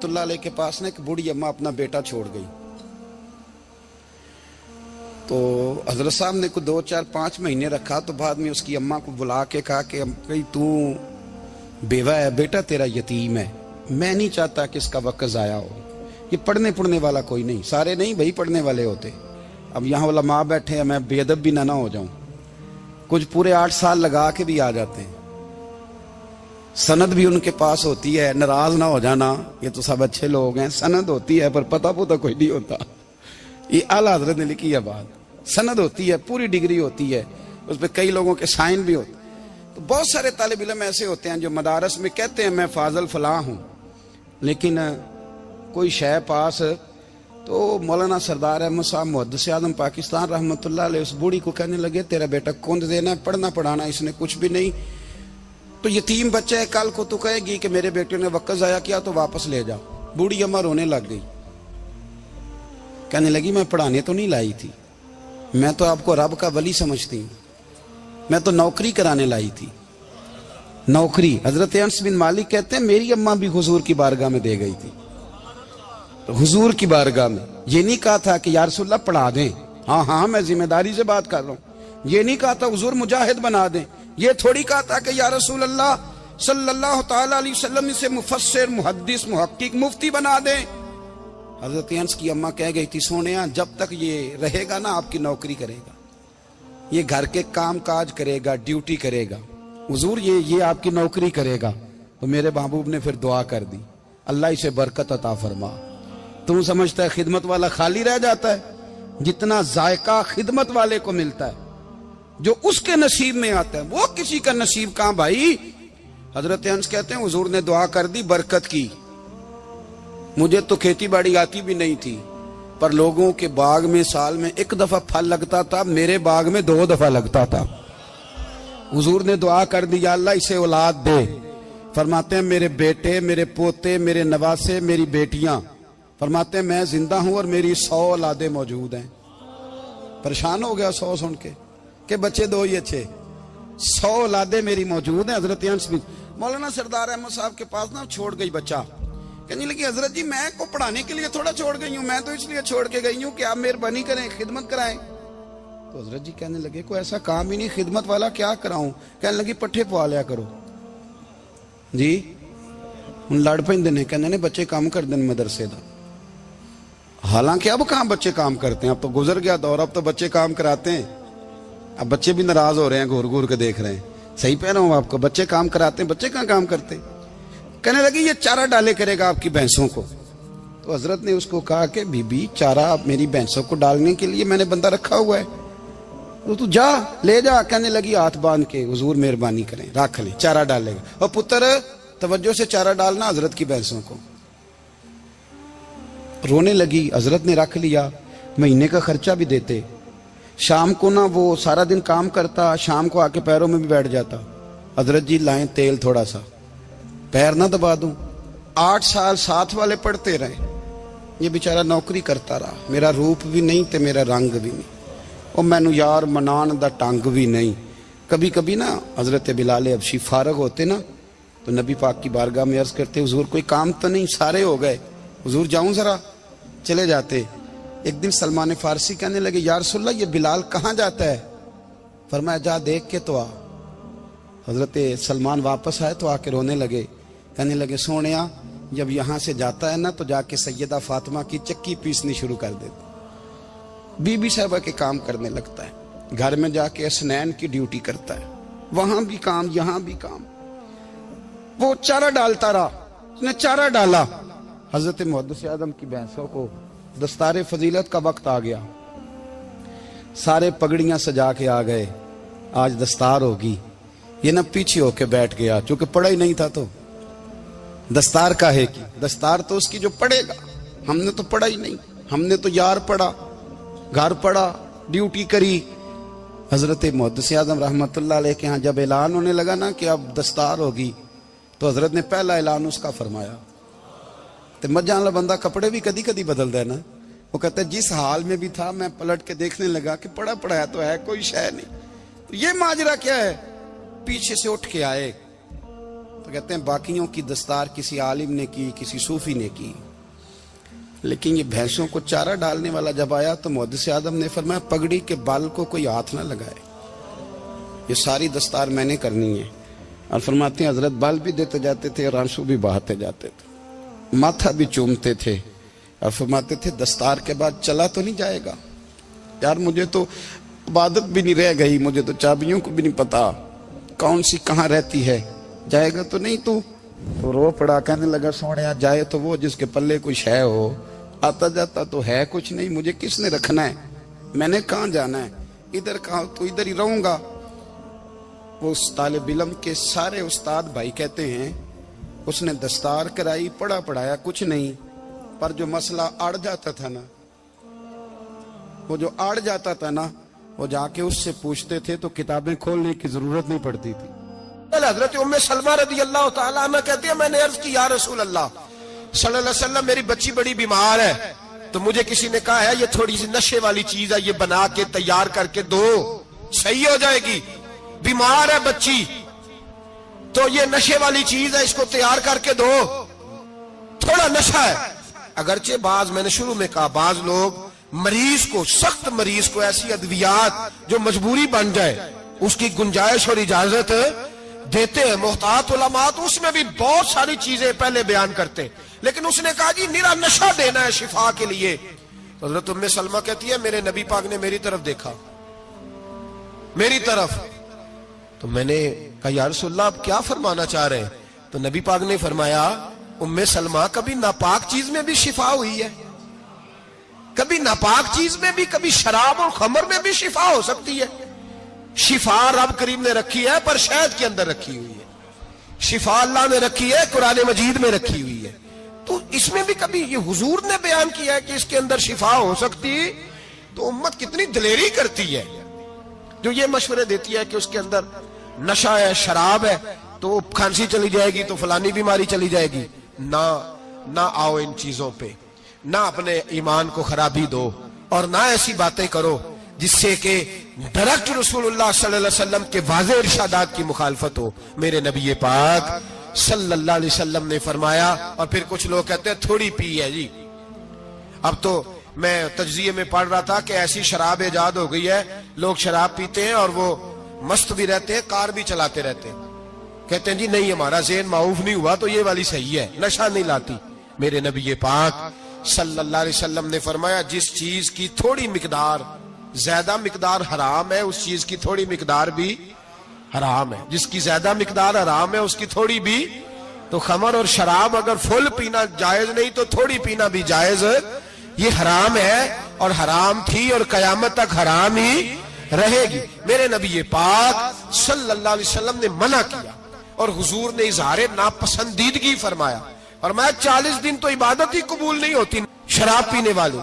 اللہ علیہ کے پاس نا ایک بوڑھی اماں اپنا بیٹا چھوڑ گئی. تو حضرت صاحب نے کو 2 4 5 مہینے رکھا. تو بعد میں اس کی اماں کو بلا کے کہا کہ تو بیوہ ہے, بیٹا تیرا یتیم ہے, میں نہیں چاہتا کہ اس کا وقت ضائع ہو. یہ پڑھنے والا کوئی نہیں, سارے نہیں بھائی پڑھنے والے ہوتے. اب یہاں علماء بیٹھے ہیں, میں بے ادب بھی نہ ہو جاؤں. کچھ پورے 8 سال لگا کے بھی آ جاتے ہیں, سند بھی ان کے پاس ہوتی ہے. ناراض نہ ہو جانا, یہ تو سب اچھے لوگ ہیں. سند ہوتی ہے پر پتہ کوئی نہیں ہوتا. یہ اعلیٰ حضرت نے لکھی ہے بات. سند ہوتی ہے, پوری ڈگری ہوتی ہے, اس پہ کئی لوگوں کے سائن بھی ہوتے. تو بہت سارے طالب علم ایسے ہوتے ہیں جو مدارس میں کہتے ہیں میں فاضل فلاں ہوں, لیکن کوئی شے پاس. تو مولانا سردار احمد صاحب محدث اعظم پاکستان رحمۃ اللہ علیہ اس بوڑھی کو کہنے لگے تیرا بیٹا کون دینا ہے, پڑھنا پڑھانا اس نے کچھ بھی نہیں. تو یتیم بچہ ہے, کل کو تو کہے گی کہ میرے بیٹے نے وقت ضائع کیا تو واپس لے جا. بوڑھی اماں رونے لگ گئی, کہنے لگی میں پڑھانے تو نہیں لائی تھی, میں تو آپ کو رب کا ولی سمجھتی ہوں, میں تو نوکری کرانے لائی تھی. نوکری. حضرت انس بن مالک کہتے ہیں میری اماں بھی حضور کی بارگاہ میں دے گئی تھی. حضور کی بارگاہ میں یہ نہیں کہا تھا کہ یا رسول اللہ پڑھا دیں, ہاں میں ذمہ داری سے بات کر رہا ہوں. یہ نہیں کہا تھا حضور مجاہد بنا دیں. یہ تھوڑی کہا تھا کہ یا رسول اللہ صلی اللہ تعالی علیہ وسلم سے مفسر, محدث, محقق, مفتی بنا دیں. حضرت انس کی اماں کہہ گئی تھی سونیا جب تک یہ رہے گا نا آپ کی نوکری کرے گا, یہ گھر کے کام کاج کرے گا, ڈیوٹی کرے گا. حضور یہ آپ کی نوکری کرے گا. تو میرے محبوب نے پھر دعا کر دی, اللہ اسے برکت عطا فرما. تم سمجھتا ہے خدمت والا خالی رہ جاتا ہے؟ جتنا ذائقہ خدمت والے کو ملتا ہے, جو اس کے نصیب میں آتا ہے, وہ کسی کا نصیب کہاں بھائی. حضرت انس کہتے ہیں حضور نے دعا کر دی, برکت کی. مجھے تو کھیتی باڑی آتی بھی نہیں تھی, پر لوگوں کے باغ میں سال میں 1 دفعہ پھل لگتا تھا, میرے باغ میں 2 دفعہ لگتا تھا. حضور نے دعا کر دی یا اللہ اسے اولاد دے. فرماتے ہیں میرے بیٹے, میرے پوتے, میرے نواسے, میری بیٹیاں. فرماتے ہیں میں زندہ ہوں اور میری 100 اولادیں موجود ہیں. پریشان ہو گیا 100 سن کے کہ بچے 2 ہی اچھے, 100 اولادیں میری موجود ہیں. حضرت انس بھی مولانا سردار احمد صاحب کے پاس نا چھوڑ گئی بچہ. کہنے لگی حضرت جی میں کو پڑھانے کے لیے تھوڑا چھوڑ گئی ہوں, میں تو اس لیے چھوڑ کے گئی ہوں کہ آپ مہربانی کریں, خدمت کرائیں. تو حضرت جی کہنے لگے کوئی ایسا کام ہی نہیں, خدمت والا کیا کراؤں. کہنے لگی پٹھے پوا لیا کرو. جی ہن لڑ پیندے نے, کہنے نے بچے کام کر دین مدرسے دا. حالانکہ اب کہاں بچے کام کرتے ہیں, اب تو گزر گیا دور, اب تو بچے کام کراتے ہیں. اب بچے بھی ناراض ہو رہے ہیں, گھور گھور کے دیکھ رہے ہیں. صحیح پہ رہا ہوں آپ کو, بچے کام کراتے ہیں, بچے کہاں کام کرتے. کہنے لگی یہ چارہ ڈالے کرے گا آپ کی بھینسوں کو. تو حضرت نے اس کو کہا کہ بی بی چارہ میری بھینسوں کو ڈالنے کے لیے میں نے بندہ رکھا ہوا ہے, تو جا لے جا. کہنے لگی ہاتھ باندھ کے حضور مہربانی کریں رکھ لیں, چارہ ڈالے گا. اور پتر توجہ سے چارہ ڈالنا حضرت کی بھینسوں کو. رونے لگی. حضرت نے رکھ لیا, مہینے کا خرچہ بھی دیتے. شام کو نا وہ سارا دن کام کرتا, شام کو آ کے پیروں میں بھی بیٹھ جاتا. حضرت جی لائیں تیل تھوڑا سا, پیر نہ دبا دوں. 8 سال ساتھ والے پڑھتے رہے, یہ بیچارہ نوکری کرتا رہا. میرا روپ بھی نہیں تے میرا رنگ بھی نہیں, اور مینو یار منان دا ٹنگ بھی نہیں. کبھی کبھی نا حضرت بلال حبشی فارغ ہوتے نا تو نبی پاک کی بارگاہ میں عرض کرتے حضور کوئی کام تو نہیں, سارے ہو گئے, حضور جاؤں ذرا. چلے جاتے. ایک دن سلمان فارسی کہنے لگے یا رسول اللہ یہ بلال کہاں جاتا ہے. فرمایا جا دیکھ کے تو آ. حضرت سلمان واپس آئے تو آ کے رونے لگے. کہنے لگے سونیا جب یہاں سے جاتا ہے نا تو جا کے سیدہ فاطمہ کی چکی پیسنی شروع کر دیتا, بی بی صاحبہ کے کام کرنے لگتا ہے. گھر میں جا کے اسنین کی ڈیوٹی کرتا ہے, وہاں بھی کام یہاں بھی کام. وہ چارہ ڈالتا رہا, اس نے چارہ ڈالا. حضرت محدث اعظم کی بھینسوں کو دستار فضیلت کا وقت آ گیا. سارے پگڑیاں سجا کے آ گئے, آج دستار ہوگی. یہ نہ پیچھے ہو کے بیٹھ گیا, چونکہ پڑھا ہی نہیں تھا تو دستار کا ہے کہ دستار تو اس کی جو پڑھے گا. ہم نے تو پڑھا ہی نہیں, ہم نے تو یار پڑھا, گھر پڑھا, ڈیوٹی کری. حضرت محدث اعظم رحمۃ اللہ علیہ کے ہاں جب اعلان ہونے لگا نا کہ اب دستار ہوگی, تو حضرت نے پہلا اعلان اس کا فرمایا. تو مت جان لا بندہ کپڑے بھی کدی کدی بدل دے نا. وہ کہتا ہے جس حال میں بھی تھا میں پلٹ کے دیکھنے لگا کہ پڑھا پڑھایا تو ہے, کوئی شے نہیں. تو یہ ماجرا کیا ہے. پیچھے سے اٹھ کے آئے, تو کہتے ہیں باقیوں کی دستار کسی عالم نے کی, کسی صوفی نے کی, لیکن یہ بھینسوں کو چارہ ڈالنے والا جب آیا تو محدث اعظم نے فرمایا پگڑی کے بال کو کوئی ہاتھ نہ لگائے, یہ ساری دستار میں نے کرنی ہے. اور فرماتے ہیں حضرت بال بھی دیتے جاتے تھے اور آنسو بھی بہاتے جاتے تھے, ماتھا بھی چومتے تھے, اور فرماتے تھے دستار کے بعد چلا تو نہیں جائے گا یار, مجھے تو عبادت بھی نہیں رہ گئی, مجھے تو چابیوں کو بھی نہیں پتا کون سی کہاں رہتی ہے, جائے گا تو نہیں تو رو پڑا, کہنے لگا سونے جائے تو وہ جس کے پلے کچھ ہے ہو, آتا جاتا تو ہے کچھ نہیں, مجھے کس نے رکھنا ہے, میں نے کہاں جانا ہے, ادھر کہاں تو ادھر ہی رہوں گا. وہ اس طالب علم کے سارے استاد بھائی کہتے ہیں اس نے دستار کرائی, پڑھا پڑھایا کچھ نہیں, پر جو مسئلہ اڑ جاتا تھا نا, وہ جو اڑ جاتا تھا نا, وہ جا کے اس سے پوچھتے تھے تو کتابیں کھولنے کی ضرورت نہیں پڑتی تھی. حضرت ام سلمہ رضی اللہ تعالیٰ عنہ کہتی ہے میں نے عرض کی یا رسول اللہ صلی اللہ علیہ وسلم میری بچی بڑی بیمار ہے, تو مجھے کسی نے کہا ہے یہ تھوڑی سی نشے والی چیز ہے, یہ بنا کے تیار کر کے دو صحیح ہو جائے گی, بیمار ہے بچی تو یہ نشے والی چیز ہے, اس کو تیار کر کے دو, تھوڑا نشہ ہے. اگرچہ بعض, میں نے شروع میں کہا, بعض لوگ مریض کو, سخت مریض کو ایسی ادویات جو مجبوری بن جائے اس کی گنجائش اور اجازت دیتے ہیں. محتاط علماء تو اس میں بھی بہت ساری چیزیں پہلے بیان کرتے ہیں, لیکن اس نے کہا جی نرا نشہ دینا ہے شفا کے لیے. حضرت ام سلمہ کہتی ہے میرے نبی پاک نے میری طرف دیکھا, میری طرف, تو میں نے کہا یا رسول اللہ آپ کیا فرمانا چاہ رہے ہیں؟ تو نبی پاک نے فرمایا ام سلمہ کبھی ناپاک چیز میں بھی شفا ہوئی ہے, کبھی ناپاک چیز میں بھی, کبھی شراب اور خمر میں بھی شفا ہو سکتی ہے. شفا رب کریم نے رکھی ہے پر شہد کے اندر رکھی ہوئی ہے, شفا اللہ نے رکھی ہے قرآن مجید میں رکھی ہوئی ہے, تو اس میں بھی کبھی یہ حضور نے بیان کیا ہے کہ اس کے اندر شفا ہو سکتی, تو امت کتنی دلیری کرتی ہے جو یہ مشورے دیتی ہے کہ اس کے اندر نشہ ہے, شراب ہے, تو کھانسی چلی جائے گی تو فلانی بیماری چلی جائے گی. نہ آؤ ان چیزوں پہ, نہ اپنے ایمان کو خرابی دو, اور نہ ایسی باتیں کرو جس سے کہ ڈائریکٹ رسول اللہ صلی اللہ علیہ وسلم کے واضح ارشادات کی مخالفت ہو. میرے نبی پاک صلی اللہ علیہ وسلم نے فرمایا, اور پھر کچھ لوگ کہتے ہیں تھوڑی پی ہے جی. اب تو میں تجزیے میں پڑھ رہا تھا کہ ایسی شراب ایجاد ہو گئی ہے, لوگ شراب پیتے ہیں اور وہ مست بھی رہتے ہیں, کار بھی چلاتے رہتے ہیں, کہتے ہیں جی نہیں ہمارا ذہن معاف نہیں ہوا تو یہ والی صحیح ہے, نشہ نہیں لاتی. میرے نبی پاک صلی اللہ علیہ وسلم نے فرمایا جس چیز کی تھوڑی مقدار, زیادہ مقدار حرام ہے اس چیز کی تھوڑی مقدار بھی حرام ہے, جس کی زیادہ مقدار حرام ہے اس کی تھوڑی بھی. تو خمر اور شراب اگر فل پینا جائز نہیں تو تھوڑی پینا بھی جائز, یہ حرام ہے اور حرام تھی اور قیامت تک حرام ہی رہے گی. میرے نبی پاک صلی اللہ علیہ وسلم نے منع کیا اور حضور نے اظہار ناپسندیدگی فرمایا, اور میں 40 دن تو عبادت ہی قبول نہیں ہوتی شراب پینے والے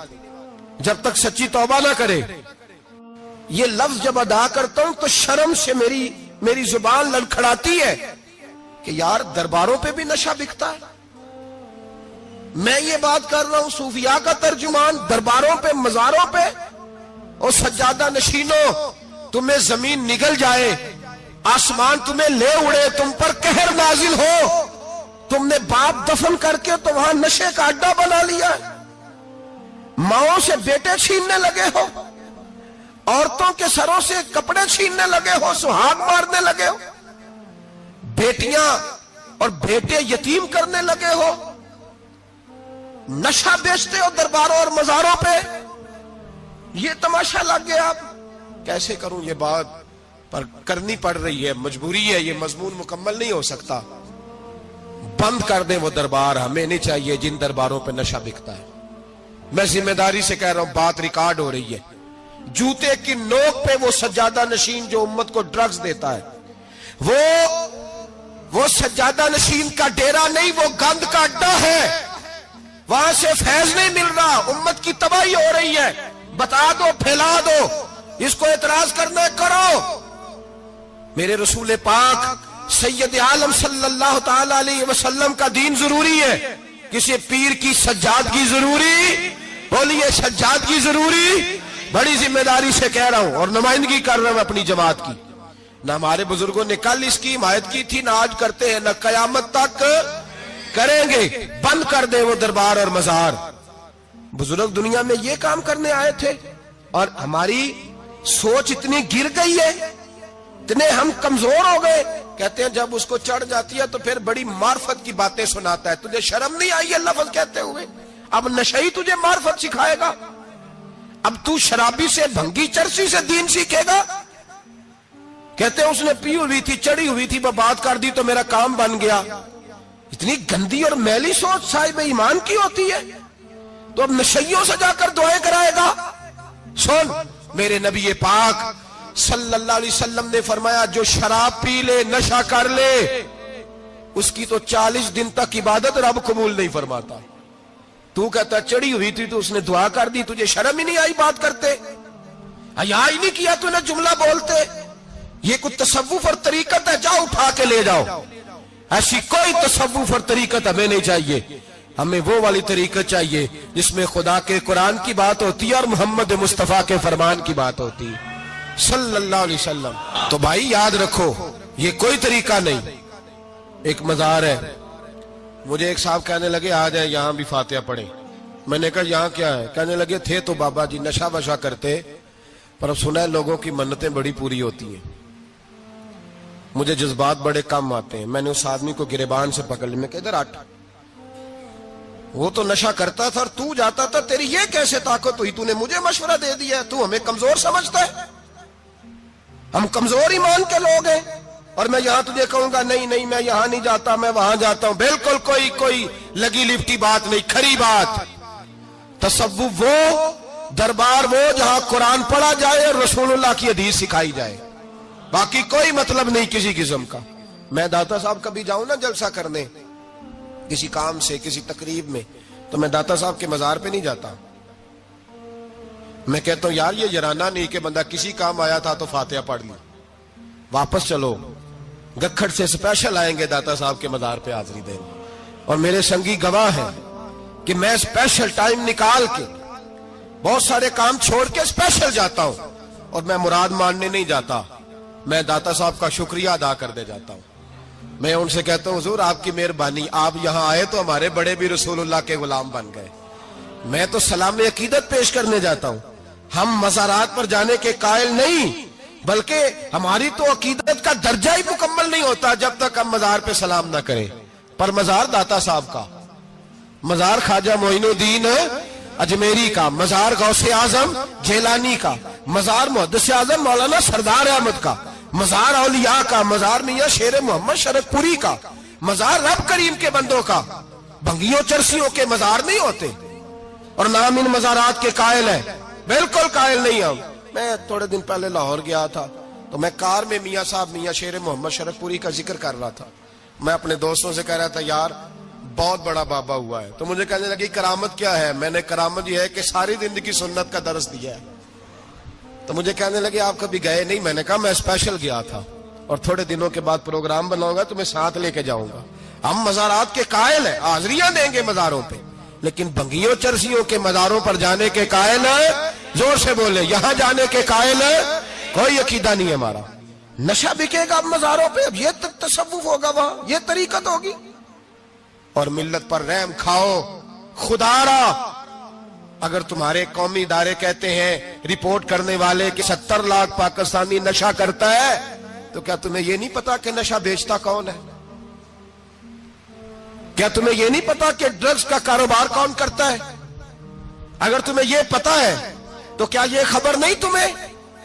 جب تک سچی توبہ نہ کرے. یہ لفظ جب ادا کرتا ہوں تو شرم سے میری زبان لڑکھڑاتی ہے کہ یار درباروں پہ بھی نشہ بکتا ہے. میں یہ بات کر رہا ہوں صوفیاء کا ترجمان, درباروں پہ, مزاروں پہ, اور سجادہ نشینوں تمہیں زمین نگل جائے, آسمان تمہیں لے اڑے, تم پر قہر نازل ہو, تم نے باپ دفن کر کے تو وہاں نشے کا اڈا بنا لیا, ماؤں سے بیٹے چھیننے لگے ہو, عورتوں کے سروں سے کپڑے چھیننے لگے ہو, سہاگ مارنے لگے ہو, بیٹیاں اور بیٹے یتیم کرنے لگے ہو, نشہ بیچتے ہو درباروں اور مزاروں پہ. یہ تماشا لگ گیا. آپ کیسے کروں یہ بات, پر کرنی پڑ رہی ہے, مجبوری ہے, یہ مضمون مکمل نہیں ہو سکتا. بند کر دیں وہ دربار, ہمیں نہیں چاہیے جن درباروں پہ نشہ بکتا ہے. میں ذمہ داری سے کہہ رہا ہوں, بات ریکارڈ ہو رہی ہے. جوتے کی نوک پہ وہ سجادہ نشین جو امت کو ڈرگز دیتا ہے, وہ سجادہ نشین کا ڈیرا نہیں, وہ گند کا اڈا ہے, وہاں سے فیض نہیں مل رہا, امت کی تباہی ہو رہی ہے. بتا دو, پھیلا دو, اس کو اعتراض کرنا ہے کرو. میرے رسول پاک سید عالم صلی اللہ تعالی علیہ وسلم کا دین ضروری ہے, کسی پیر کی سجادگی ضروری, بولیے سجادگی ضروری. بڑی ذمہ داری سے کہہ رہا ہوں اور نمائندگی کر رہا ہوں اپنی جماعت کی. نہ ہمارے بزرگوں نے کل اس کی حمایت کی تھی، نہ آج کرتے ہیں، نہ قیامت تک کریں گے۔ بند کر دیں وہ دربار اور مزار۔ بزرگ دنیا میں یہ کام کرنے آئے تھے، اور ہماری سوچ اتنی گر گئی ہے، اتنے ہم کمزور ہو گئے۔ کہتے ہیں جب اس کو چڑھ جاتی ہے تو پھر بڑی معرفت کی باتیں سناتا ہے۔ تجھے شرم نہیں آئی یہ لفظ کہتے ہوئے؟ اب نشئی تجھے معرفت سکھائے گا؟ اب تو شرابی سے، بھنگی چرسی سے دین سیکھے گا؟ کہتے ہیں اس نے پی ہوئی تھی، چڑھی ہوئی تھی، وہ بات کر دی تو میرا کام بن گیا۔ اتنی گندی اور میلی سوچ صاحب ایمان کی ہوتی ہے، تو اب نشیوں سے جا کر دعائیں کرائے گا؟ سن، میرے نبی پاک صلی اللہ علیہ وسلم نے فرمایا جو شراب پی لے، نشہ کر لے، اس کی تو 40 دن تک عبادت رب قبول نہیں فرماتا۔ تو کہتا چڑھی ہوئی تھی تو اس نے دعا کر دی، تجھے شرم ہی نہیں آئی بات کرتے؟ حیا ہی نہیں کیا تو نے جملہ بولتے؟ یہ کوئی تصوف اور طریقت ہے؟ جاؤ اٹھا کے لے جاؤ۔ ایسی کوئی تصوف اور طریقت ہمیں نہیں چاہیے، ہمیں وہ والی طریقت چاہیے جس میں خدا کے قرآن کی بات ہوتی ہے اور محمد مصطفیٰ کے فرمان کی بات ہوتی ہے صلی اللہ علیہ وسلم۔ تو بھائی یاد رکھو، یہ کوئی طریقہ نہیں۔ ایک مزار ہے، مجھے ایک صاحب کہنے لگے آ جائیں یہاں بھی فاتحہ پڑھیں۔ میں نے کہا یہاں کیا ہے؟ کہنے لگے تھے تو بابا جی نشہ وشہ کرتے، پر اب سنا ہے لوگوں کی منتیں بڑی پوری ہوتی ہیں۔ مجھے جذبات بڑے کم آتے ہیں۔ میں نے اس آدمی کو گریبان سے پکڑ لی، میں کہ ادھر ہٹ، وہ تو نشہ کرتا تھا اور تو جاتا تھا، تیری یہ کیسے طاقت ہوئی؟ تو نے مجھے مشورہ دے دیا ہے، تو ہمیں کمزور سمجھتا ہے؟ ہم کمزور ایمان کے لوگ ہیں، اور میں یہاں تجھے کہوں گا نہیں نہیں میں یہاں نہیں جاتا، میں وہاں جاتا ہوں۔ بالکل کوئی لگی لفٹی بات نہیں، کھری بات۔ تصوف وہ، دربار وہ جہاں قرآن پڑھا جائے اور رسول اللہ کی حدیث سکھائی جائے، باقی کوئی مطلب نہیں کسی قسم کا۔ میں داتا صاحب کبھی جاؤں نا جلسہ کرنے کسی کام سے، کسی تقریب میں، تو میں داتا صاحب کے مزار پہ نہیں جاتا۔ میں کہتا ہوں یار یہ یرانہ نہیں کہ بندہ کسی کام آیا تھا تو فاتحہ پڑھ لی، واپس چلو۔ گکھڑ سے اسپیشل آئیں گے داتا صاحب کے مزار پہ حاضری دینے، اور میرے سنگی گواہ ہیں کہ میں اسپیشل ٹائم نکال کے بہت سارے کام چھوڑ کے اسپیشل جاتا ہوں، اور میں مراد ماننے نہیں جاتا، میں داتا صاحب کا شکریہ ادا کر دے جاتا ہوں۔ میں ان سے کہتا ہوں حضور آپ کی مہربانی، آپ یہاں آئے تو ہمارے بڑے بھی رسول اللہ کے غلام بن گئے۔ میں تو سلام عقیدت پیش کرنے جاتا ہوں۔ ہم مزارات پر جانے کے قائل نہیں، بلکہ ہماری تو عقیدت کا درجہ ہی مکمل نہیں ہوتا جب تک ہم مزار پہ سلام نہ کریں۔ پر مزار داتا صاحب کا، مزار خواجہ معین الدین اجمیری کا، مزار غوث اعظم جیلانی کا، مزار محدث اعظم مولانا سردار احمد کا، مزار اولیاء کا، مزار میاں شیر محمد شرک پوری کا، مزار رب کریم کے بندوں کا۔ بھنگیوں چرسیوں کے مزار نہیں ہوتے، اور نام ان مزارات کے قائل ہیں، بالکل قائل نہیں ہم۔ میں تھوڑے دن پہلے لاہور گیا تھا، تو میں کار میں میاں صاحب میاں شیر محمد شرک پوری کا ذکر کر رہا تھا۔ میں اپنے دوستوں سے کہہ رہا تھا یار بہت بڑا بابا ہوا ہے، تو مجھے کہنے لگی کرامت کیا ہے؟ میں نے کرامت یہ ہے کہ ساری زندگی سنت کا درس دیا ہے۔ تو مجھے کہنے لگے آپ کبھی گئے نہیں؟ میں نے کہا میں اسپیشل گیا تھا، اور تھوڑے دنوں کے بعد پروگرام بناؤں گا تو میں ساتھ لے کے جاؤں گا۔ ہم مزارات کے قائل ہیں، حاضریاں دیں گے مزاروں پہ، لیکن بھنگیوں چرسیوں کے مزاروں پر جانے کے قائل ہیں؟ زور سے بولے، یہاں جانے کے قائل ہیں؟ کوئی عقیدہ نہیں ہے ہمارا۔ نشہ بکے گا اب مزاروں پہ، اب یہ تصوف ہوگا وہاں، یہ طریقت ہوگی؟ اور ملت پر رحم کھاؤ خدا را۔ اگر تمہارے قومی ادارے کہتے ہیں رپورٹ کرنے والے کہ 70 لاکھ پاکستانی نشہ کرتا ہے، تو کیا تمہیں یہ نہیں پتا کہ نشہ بیچتا کون ہے؟ کیا تمہیں یہ نہیں پتا کہ ڈرگز کا کاروبار کون کرتا ہے؟ اگر تمہیں یہ پتا ہے تو کیا یہ خبر نہیں تمہیں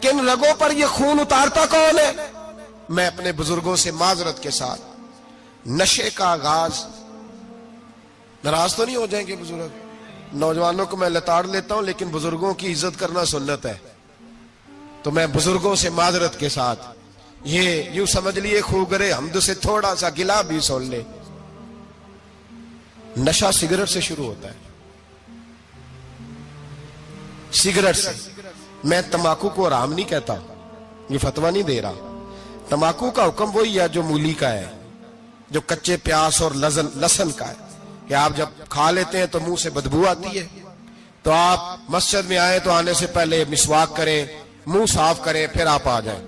کہ ان رگوں پر یہ خون اتارتا کون ہے؟ میں اپنے بزرگوں سے معذرت کے ساتھ، نشے کا آغاز، ناراض تو نہیں ہو جائیں گے بزرگ، نوجوانوں کو میں لتاڑ لیتا ہوں لیکن بزرگوں کی عزت کرنا سنت ہے، تو میں بزرگوں سے معذرت کے ساتھ یہ یوں سمجھ لیے خوگرے حمد سے تھوڑا سا گلا بھی سن لے۔ نشہ سگریٹ سے شروع ہوتا ہے، سگریٹ سے۔ میں تمباکو کو حرام نہیں کہتا، یہ فتویٰ نہیں دے رہا۔ تمباکو کا حکم وہی ہے جو مولی کا ہے، جو کچے پیاز اور لہسن کا ہے، کہ آپ جب کھا لیتے ہیں تو منہ سے بدبو آتی ہے، تو آپ مسجد میں آئے تو آنے سے پہلے مسواک کریں، منہ صاف کریں، پھر آپ آ جائیں۔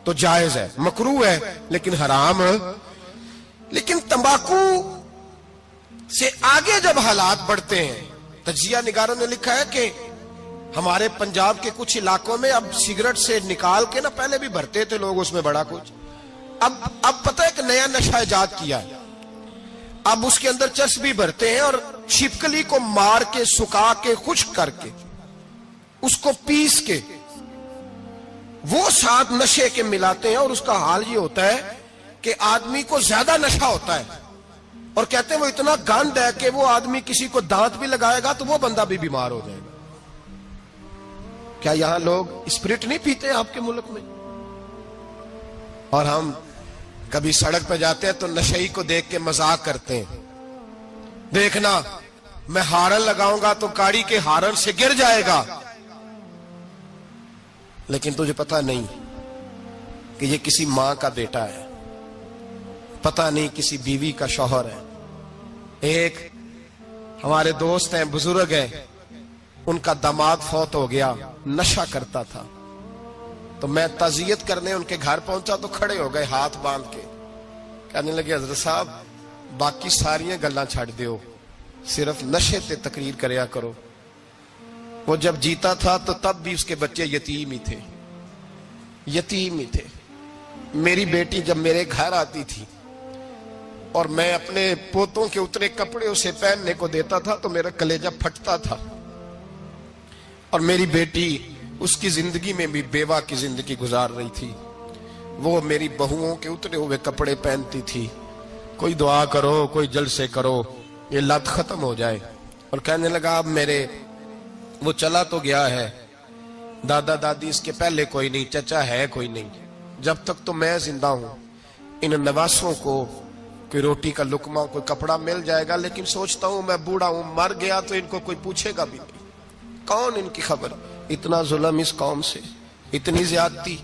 تو جائز ہے، مکروہ ہے لیکن حرام ہے۔ لیکن تمباکو سے آگے جب حالات بڑھتے ہیں، تجزیہ نگاروں نے لکھا ہے کہ ہمارے پنجاب کے کچھ علاقوں میں اب سگریٹ سے نکال کے نا، پہلے بھی بھرتے تھے لوگ اس میں بڑا کچھ، اب پتہ ہے کہ نیا نشہ ایجاد کیا ہے، اب اس کے اندر چرس بھی بھرتے ہیں اور چھپکلی کو مار کے سکھا کے خشک کر کے اس کو پیس کے وہ ساتھ نشے کے ملاتے ہیں، اور اس کا حال یہ ہوتا ہے کہ آدمی کو زیادہ نشہ ہوتا ہے، اور کہتے ہیں وہ اتنا گند ہے کہ وہ آدمی کسی کو دانت بھی لگائے گا تو وہ بندہ بھی بیمار ہو جائے گا۔ کیا یہاں لوگ اسپرٹ نہیں پیتے آپ کے ملک میں؟ اور ہم کبھی سڑک پہ جاتے ہیں تو نشئی کو دیکھ کے مذاق کرتے ہیں، دیکھنا میں ہارن لگاؤں گا تو گاڑی کے ہارن سے گر جائے گا، لیکن تجھے پتہ نہیں کہ یہ کسی ماں کا بیٹا ہے، پتہ نہیں کسی بیوی کا شوہر ہے۔ ایک ہمارے دوست ہیں، بزرگ ہیں، ان کا داماد فوت ہو گیا، نشہ کرتا تھا، تو میں تعزیت کرنے ان کے گھر پہنچا تو کھڑے ہو گئے ہاتھ باندھ کے، کہنے لگے حضرت صاحب باقی ساریاں گلاں چھڑ دیو، صرف نشے تے تقریر کریا کرو۔ وہ جب جیتا تھا تو تب بھی اس کے بچے یتیم ہی تھے، یتیم ہی تھے۔ میری بیٹی جب میرے گھر آتی تھی اور میں اپنے پوتوں کے اترے کپڑے اسے پہننے کو دیتا تھا تو میرا کلیجہ پھٹتا تھا، اور میری بیٹی اس کی زندگی میں بھی بیوہ کی زندگی گزار رہی تھی، وہ میری بہوؤں کے اترے ہوئے کپڑے پہنتی تھی۔ کوئی دعا کرو، کوئی جلسے کرو، یہ لت ختم ہو جائے۔ اور کہنے لگا اب میرے وہ چلا تو گیا ہے، دادا دادی اس کے پہلے کوئی نہیں، چچا ہے کوئی نہیں، جب تک تو میں زندہ ہوں ان نواسوں کو کوئی روٹی کا لقمہ، کوئی کپڑا مل جائے گا، لیکن سوچتا ہوں میں بوڑھا ہوں، مر گیا تو ان کو کوئی پوچھے گا بھی نہیں، کون ان کی خبر۔ اتنا ظلم اس قوم سے، اتنی زیادتی،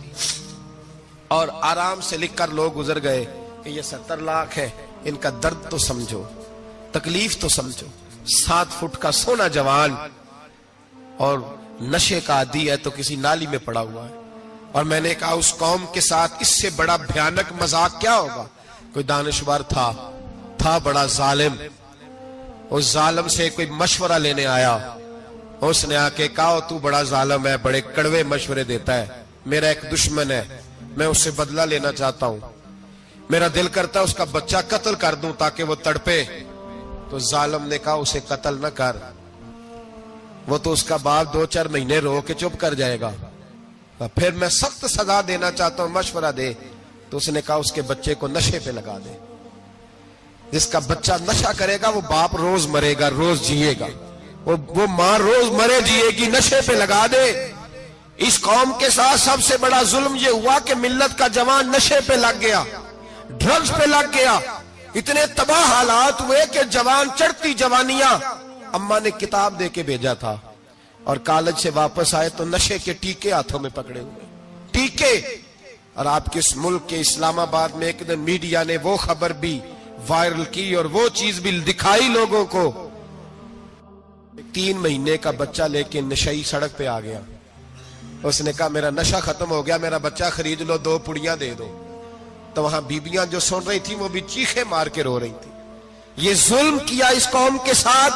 اور آرام سے لکھ کر لوگ گزر گئے کہ یہ 70 لاکھ ہے، ان کا درد تو سمجھو، تکلیف تو سمجھو۔ 7 فٹ کا سونا جوان اور نشے کا عادی ہے تو کسی نالی میں پڑا ہوا ہے۔ اور میں نے کہا اس قوم کے ساتھ اس سے بڑا بھیانک مذاق کیا ہوگا؟ کوئی دانشور تھا بڑا ظالم، اس ظالم سے کوئی مشورہ لینے آیا، اس نے آ کے کہا تو بڑا ظالم ہے، بڑے کڑوے مشورے دیتا ہے، میرا ایک دشمن ہے، میں اس سے بدلہ لینا چاہتا ہوں، میرا دل کرتا ہے اس کا بچہ قتل کر دوں تاکہ وہ تڑپے۔ تو ظالم نے کہا اسے قتل نہ کر، وہ تو اس کا باپ 2-4 مہینے رو کے چپ کر جائے گا، پھر میں سخت سزا دینا چاہتا ہوں، مشورہ دے۔ تو اس نے کہا اس کے بچے کو نشے پہ لگا دے، جس کا بچہ نشہ کرے گا وہ باپ روز مرے گا، روز جیے گا، وہ ماں روز مرے جیے گی، نشے پہ لگا دے۔ اس قوم کے ساتھ سب سے بڑا ظلم یہ ہوا کہ ملت کا جوان نشے پہ لگ گیا، ڈرگز پہ لگ گیا، اتنے تباہ حالات ہوئے کہ جوان چڑھتی جوانیاں، اماں نے کتاب دے کے بھیجا تھا، اور کالج سے واپس آئے تو نشے کے ٹیکے ہاتھوں میں پکڑے ہوئے، ٹیکے۔ اور آپ کے اس ملک کے اسلام آباد میں ایک دن میڈیا نے وہ خبر بھی وائرل کی اور وہ چیز بھی دکھائی لوگوں کو، 3 مہینے کا بچہ لے کے نشئی سڑک پہ آ گیا، اس نے کہا میرا نشہ ختم ہو گیا، میرا بچہ خرید لو، 2 پڑیاں دے دو۔ تو وہاں بیبیاں جو سن رہی تھی وہ بھی چیخے مار کے رو رہی تھی۔ یہ ظلم کیا اس قوم کے ساتھ،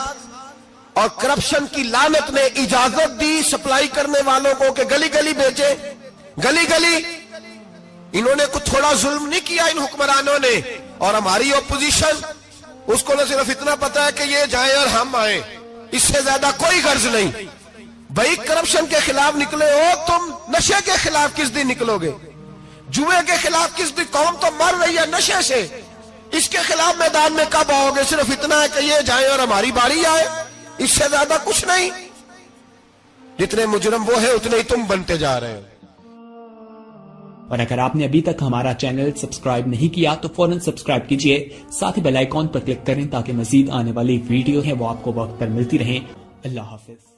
اور کرپشن کی لعنت نے اجازت دی سپلائی کرنے والوں کو کہ گلی گلی بیچے، گلی گلی۔ انہوں نے کچھ تھوڑا ظلم نہیں کیا ان حکمرانوں نے، اور ہماری اپوزیشن اس کو نہ صرف اتنا پتا ہے کہ یہ جائیں اور ہم آئیں، اس سے زیادہ کوئی غرض نہیں۔ بھائی کرپشن کے خلاف نکلے ہو تم، نشے کے خلاف کس دن نکلو گے؟ جوئے کے خلاف کس دن؟ قوم تو مر رہی ہے نشے سے، اس کے خلاف میدان میں کب آؤ گے؟ صرف اتنا ہے کہ یہ جائیں اور ہماری باری آئے، اس سے زیادہ کچھ نہیں۔ جتنے مجرم وہ ہیں اتنے ہی تم بنتے جا رہے ہو۔ اور اگر آپ نے ابھی تک ہمارا چینل سبسکرائب نہیں کیا تو فوراً سبسکرائب کیجئے، ساتھ ہی بیل آئیکن پر کلک کریں تاکہ مزید آنے والی ویڈیو ہیں وہ آپ کو وقت پر ملتی رہیں۔ اللہ حافظ۔